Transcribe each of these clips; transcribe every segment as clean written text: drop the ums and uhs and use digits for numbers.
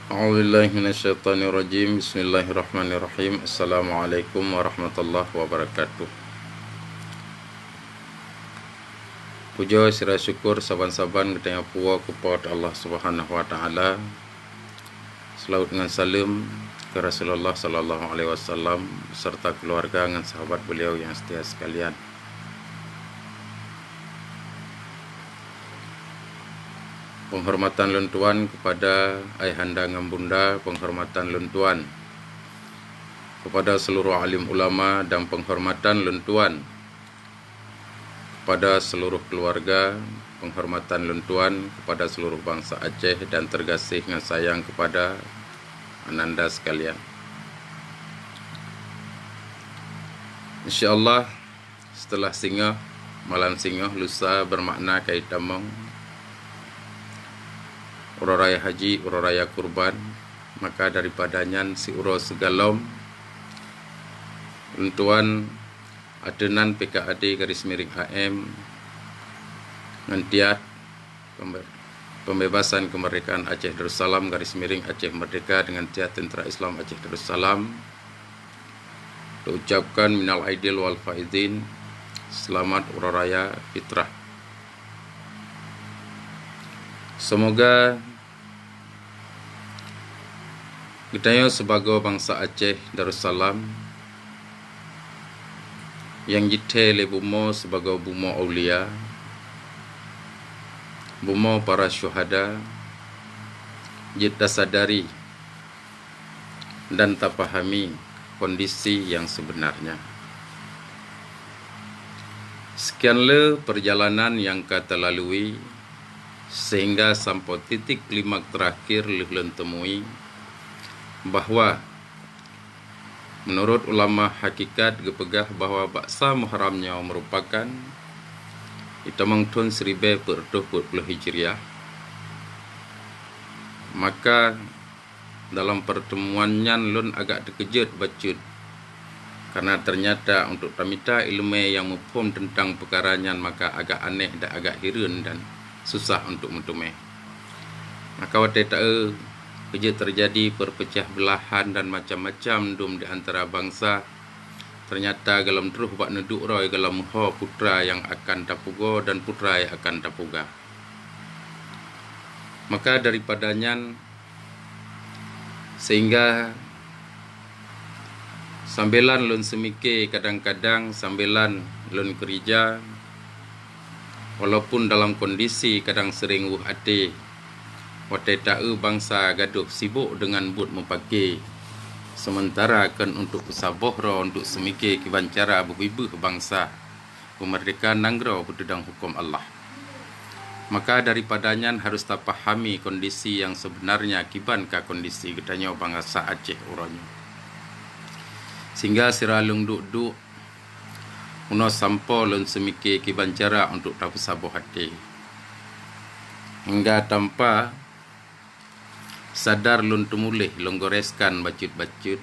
A'udzubillahi minasyaitonirrajim. Bismillahirrahmanirrahim. Assalamualaikum warahmatullahi wabarakatuh. Puja sira syukur saban-saban kita puwa kepada Allah Subhanahu wa taala. Selawat dengan salam ke Rasulullah sallallahu alaihi wasallam serta keluarga dan sahabat beliau yang setia sekalian. Penghormatan lentuan kepada ayahanda dan bunda, penghormatan lentuan kepada seluruh alim ulama, dan penghormatan lentuan kepada seluruh keluarga, penghormatan lentuan kepada seluruh bangsa Aceh, dan tergasih dengan sayang kepada ananda sekalian. InsyaAllah setelah singgah, malam singgah, lusa bermakna kaitamong Uro Raya Haji, Uro Raya Kurban, maka daripadanya si Uro Segalom lentuan adenan PKAD garis miring HM ngentiat pembebasan kemerdekaan Aceh Darussalam garis miring Aceh Merdeka dengan tiat Tentera Islam Aceh Darussalam. Ucapkan minal aidil wal faizin, selamat Uro Raya Fitrah. Semoga kita sebagai bangsa Aceh Darussalam yang jite le bumo sebagai bumo aulia, bumo para syuhada, jita sadari dan tak pahami kondisi yang sebenarnya. Sekianlah perjalanan yang kita lalui sehingga sampai titik klimaks terakhir lehlen temui bahawa menurut ulama hakikat gepegah bahawa baksa muharamnya merupakan itamang tahun 1040 Hijriah. Maka dalam pertemuannya lun agak terkejut bacut karena ternyata untuk tamita ilmu yang mufhum tentang perkaranya maka agak aneh dan agak hirun dan susah untuk mentumeh. Maka waktu tahu kerja terjadi perpecah belahan dan macam-macam dum di antara bangsa. Ternyata galam teruh bak neduk roy galam ho putra yang akan tapugo dan putra yang akan tapuga. Maka daripadanya sehingga sambilan lun semike kadang-kadang sambilan lun kerja, walaupun dalam kondisi kadang sering hati watai ta'u bangsa gaduh sibuk dengan but mempaki sementara kan untuk usabohro untuk semike kiban cara berhibah bangsa kemerdekaan nanggro berdedang hukum Allah. Maka daripadanya harus terpahami kondisi yang sebenarnya kiban ka kondisi gedanya bangsa Aceh uronyo. Sehingga siralung duk-duk uno sampo lun semike kiban cara untuk tapusaboh hati. Hingga tanpa sadar lun tumulih lun goreskan bacut-bacut.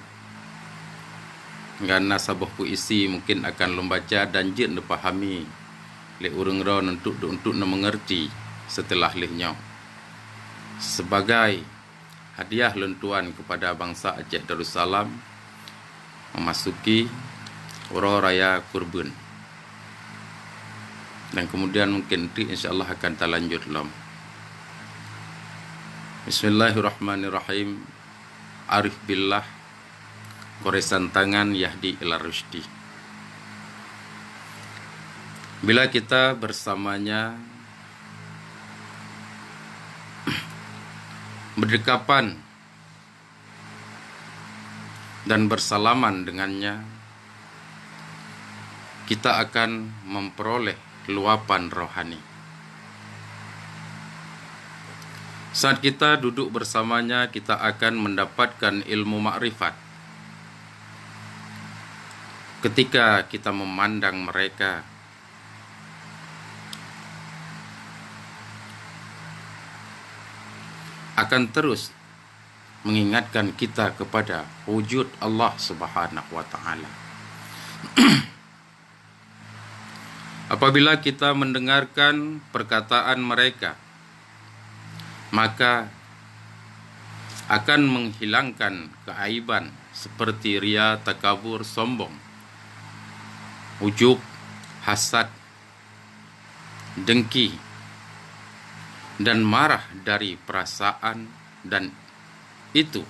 Ngana sabuh puisi mungkin akan lun baca dan jin dipahami le urang ro untuk mengerti setelah lihnya. Sebagai hadiah lun tuan kepada bangsa Aceh Darussalam memasuki Uro Raya Kurban. Dan kemudian mungkin nanti insyaAllah akan kita lanjut lom. Bismillahirrahmanirrahim. Arif billah, goresan tangan yahdi ila rusydi. Bila kita bersamanya berdekapan dan bersalaman dengannya, kita akan memperoleh luapan rohani. Saat kita duduk bersamanya, kita akan mendapatkan ilmu makrifat. Ketika kita memandang mereka, akan terus mengingatkan kita kepada wujud Allah Subhanahu wa taala. Apabila kita mendengarkan perkataan mereka, maka akan menghilangkan keaiban seperti ria, takabur, sombong, ujub, hasad, dengki, dan marah dari perasaan, dan itu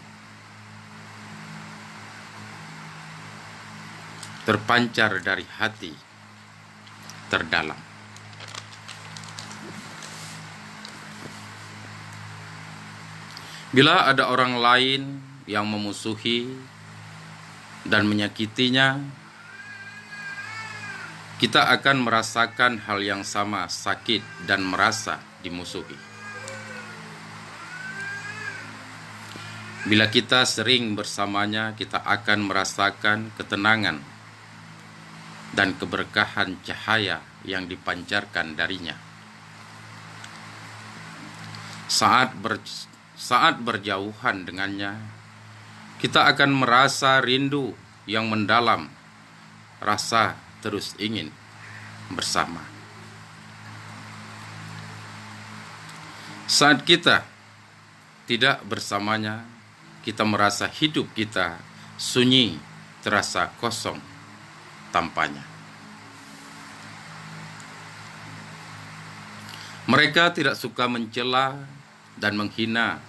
terpancar dari hati terdalam. Bila ada orang lain yang memusuhi dan menyakitinya, kita akan merasakan hal yang sama, sakit dan merasa dimusuhi. Bila kita sering bersamanya, kita akan merasakan ketenangan dan keberkahan cahaya yang dipancarkan darinya. Saat berjauhan dengannya, kita akan merasa rindu yang mendalam, rasa terus ingin bersama. Saat kita tidak bersamanya, kita merasa hidup kita sunyi, terasa kosong tanpanya. Mereka tidak suka mencela dan menghina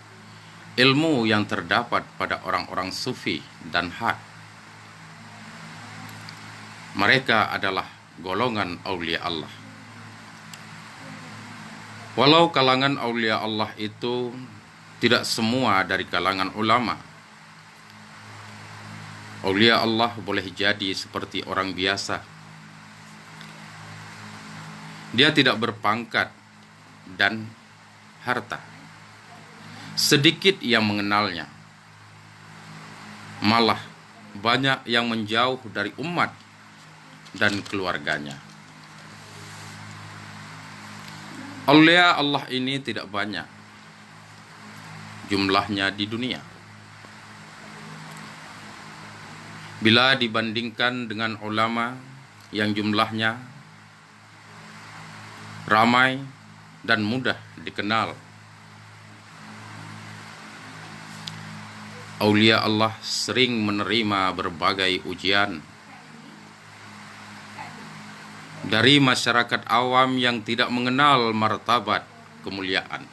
ilmu yang terdapat pada orang-orang sufi dan hak. Mereka adalah golongan aulia Allah. Walau kalangan aulia Allah itu tidak semua dari kalangan ulama. Aulia Allah boleh jadi seperti orang biasa. Dia tidak berpangkat dan harta. Sedikit yang mengenalnya. Malah banyak yang menjauh dari umat dan keluarganya. Aulia Allah ini tidak banyak jumlahnya di dunia. Bila dibandingkan dengan ulama yang jumlahnya ramai dan mudah dikenal, aulia Allah sering menerima berbagai ujian dari masyarakat awam yang tidak mengenal martabat kemuliaan.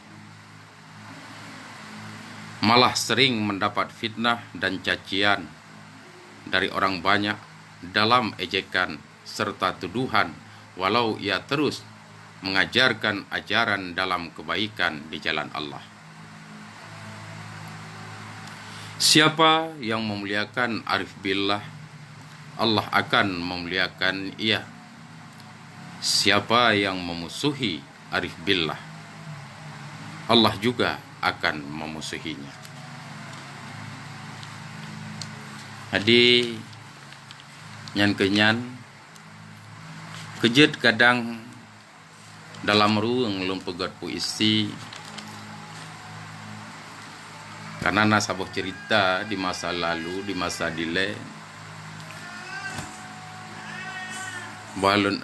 Malah sering mendapat fitnah dan cacian dari orang banyak dalam ejekan serta tuduhan, walau ia terus mengajarkan ajaran dalam kebaikan di jalan Allah. Siapa yang memuliakan arif billah, Allah akan memuliakan ia. Siapa yang memusuhi arif billah, Allah juga akan memusuhinya. Hadi nyan kenyan kejet kadang dalam ruang lumpegat puisi karena nasabuh cerita di masa lalu, di masa dile balon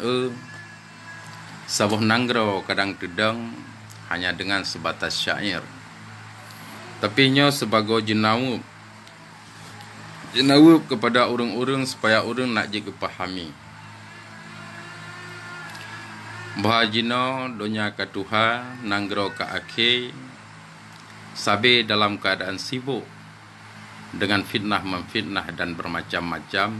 sabuh nanggro kadang tudang hanya dengan sebatas syair. Tapi nyo sebagai jenawub kepada orang-orang supaya orang nak je pahami. Bahajino donya katuha nanggro ka akhe sabe dalam keadaan sibuk dengan fitnah memfitnah dan bermacam-macam.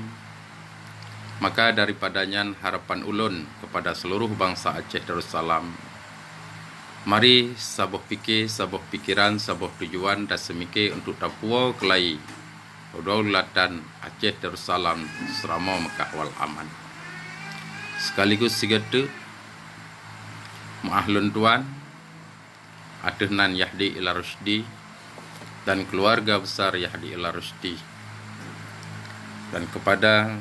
Maka daripadanya harapan ulun kepada seluruh bangsa Aceh Darussalam, mari sabuh fikir, sabuh pikiran, sabuh tujuan dan semike untuk tapua kelai kedaulatan Aceh Darussalam serama Mekah wal aman. Sekaligus sigatu ma'ahlun tuan Adehnan Yahdi ila Rusdi dan keluarga besar Yahdi ila Rusdi, dan kepada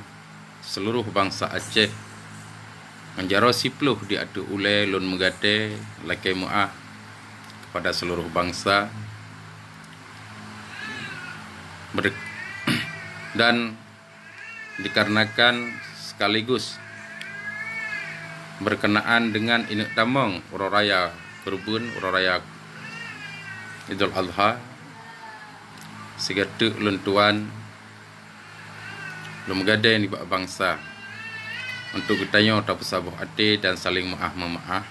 seluruh bangsa Aceh menjaro sipluh di adu ule lun megate lake muah kepada seluruh bangsa dan dikarenakan sekaligus berkenaan dengan inek tamang Uraraya Kurban, Uraraya Idul Adha, Segetuk lun tuan lum gadai ni bangsa untuk bertanya atau bersabuh hati dan saling maaf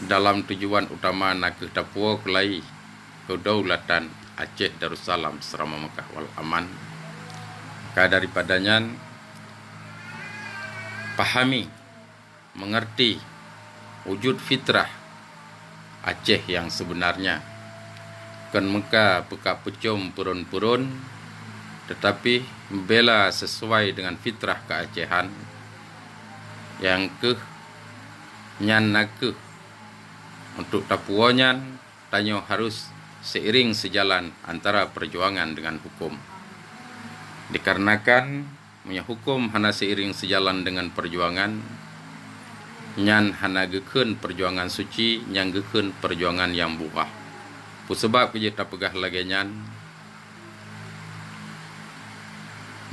dalam tujuan utama nak ke Papua kelai kedaulatan Aceh Darussalam Serama Mekah wal Aman. Maka daripadanya pahami, mengerti wujud fitrah Aceh yang sebenarnya. Kan Mekah peka pucum purun-purun, tetapi membela sesuai dengan fitrah keacehan yang nyan nakeh untuk tapuanyan tanya harus seiring sejalan antara perjuangan dengan hukum. Dikarenakan punya hukum hana seiring sejalan dengan perjuangan, nyan hana geken perjuangan suci, yang geken perjuangan yang buah. Sebab kita pegah lagi nyan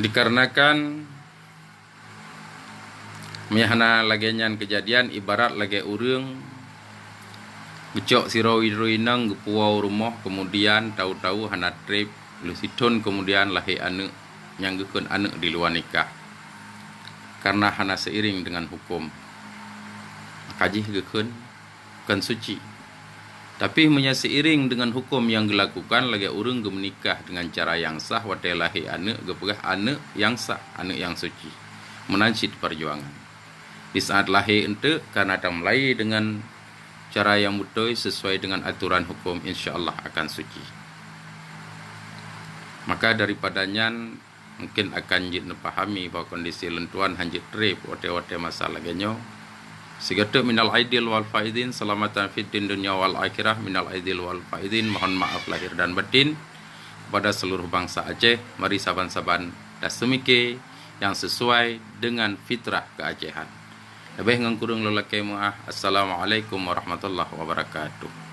dikarenakan mihana lagi nyan kejadian ibarat lagi urang becok siroi nang gepuau rumah, kemudian tahu-tahu hana trip lusitun, kemudian lahir anak yang gekun anak di luar nikah karena hana seiring dengan hukum. Kaji gekun kan suci, tapi seiring dengan hukum yang dilakukan lagi urang ge menikah dengan cara yang sah, watai lahir anak ge pegah anak yang sah, anak yang suci, menancit perjuangan. Di saat lahir ente karena ada mulai dengan cara yang betul sesuai dengan aturan hukum, insya-Allah akan suci. Maka daripadanya mungkin akan jid pahami bahawa kondisi lentuan hanjit trip watai masalah genyo. Segetuk minal aidil wal faidin, selamatan fid din dunia wal akhirah, minal aidil wal faidin, mohon maaf lahir dan batin kepada seluruh bangsa Aceh. Mari saban-saban dah semike yang sesuai dengan fitrah keacehan. Lebih ngangkurung lelaki muah. Assalamualaikum warahmatullahi wabarakatuh.